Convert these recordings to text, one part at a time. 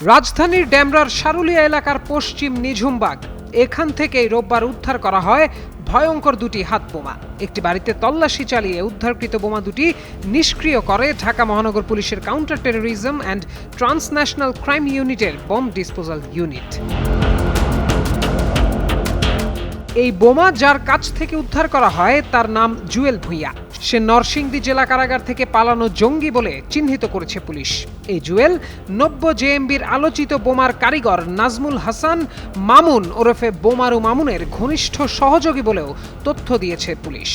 রাজধানীর ডেমরার সারুলিয়া এলাকার পশ্চিম নিঝুমবাগ এখান থেকেই রোববার উদ্ধার করা হয় ভয়ঙ্কর দুটি হাত বোমা। একটি বাড়িতে তল্লাশি চালিয়ে উদ্ধারকৃত বোমা দুটি নিষ্ক্রিয় করে ঢাকা মহানগর পুলিশের counter terrorism and transnational crime ইউনিটের বম্ব ডিসপোজাল ইউনিট। এই বোমা যার কাছ থেকে উদ্ধার করা হয় তার নাম জুয়েল ভূঁইয়া। সে নরসিংদী জেলা কারাগার থেকে পালানো জঙ্গি বলে চিহ্নিত করেছে পুলিশ। এই জুয়েল 90 জেএমবির আলোচিত বোমার কারিগর নাজমুল হাসান মামুন ওরফে বোমারু মামুনের ঘনিষ্ঠ সহযোগী বলেও তথ্য দিয়েছে পুলিশ।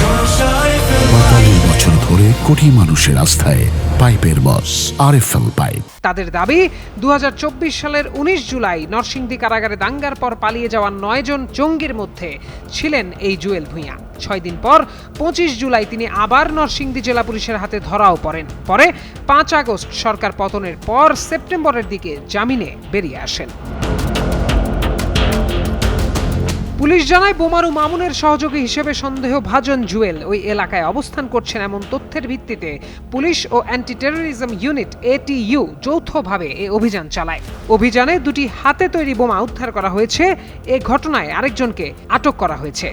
45 বছর ধরে কোটি মানুষের আস্থায় পাইপের বস আরএফএল পাইপ। তাদের দাবি 2024 সালের 19 জুলাই নরসিংদী কারাগারে দাঙ্গার পর পালিয়ে যাওয়া 9 জন জঙ্গির মধ্যে ছিলেন এই জুয়েল ভূঁইয়া। 6 দিন পর 25 জুলাই তিনি আবার নরসিংদী জেলা পুলিশের হাতে ধরাও পড়েন। পরে 5 আগস্ট সরকার পতনের পর সেপ্টেম্বরের দিকে জামিনে বেরিয়ে আসেন। পুলিশ জানায় বোমারু মামুনের সহযোগী হিসেবে সন্দেহভাজন জুয়েল ওই এলাকায় অবস্থান করছেন এমন তথ্যের ভিত্তিতে পুলিশ ও অ্যান্টি টেরোরিজম ইউনিট এটিইউ যৌথভাবে এই অভিযান চালায়। অভিযানে দুটি হাতে তৈরি বোমা উদ্ধার করা হয়েছে। এ ঘটনায় আরেকজনকে আটক করা হয়েছে।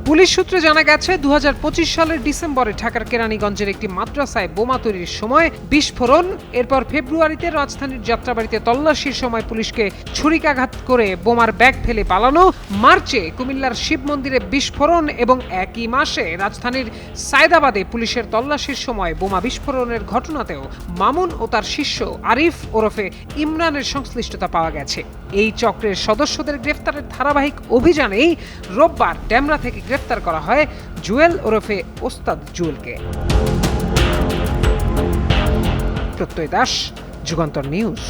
পুলিশ সূত্রে জানা গেছে 2025 সালের ডিসেম্বরে ঢাকার কেরানীগঞ্জের একটি মাদ্রাসায় বোমা তৈরির সময় বিস্ফোরণ, এরপর ফেব্রুয়ারিতে রাজধানীর যাত্রাবাড়িতে তল্লাশির সময় পুলিশকে ছুরিকাঘাত করে বোমার ব্যাগ ফেলে পালানো, মার্চে কুমিল্লার শিব মন্দিরে বিস্ফোরণ এবং একই মাসে রাজধানীর সায়দাবাদে পুলিশের তল্লাশির সময় বোমা বিস্ফোরণের ঘটনাতেও মামুন ও তার শিষ্য আরিফ ওরফে ইমরানের সংশ্লিষ্টতা পাওয়া গেছে। এই চক্রের সদস্যদের গ্রেফতারের ধারাবাহিক অভিযানেই রোববার ডেমরা থেকে গ্রেফতার করা হয় জুয়েল ওরফে ওস্তাদ জুয়েলকে। প্রত্যয় দাস, যুগান্তর নিউজ।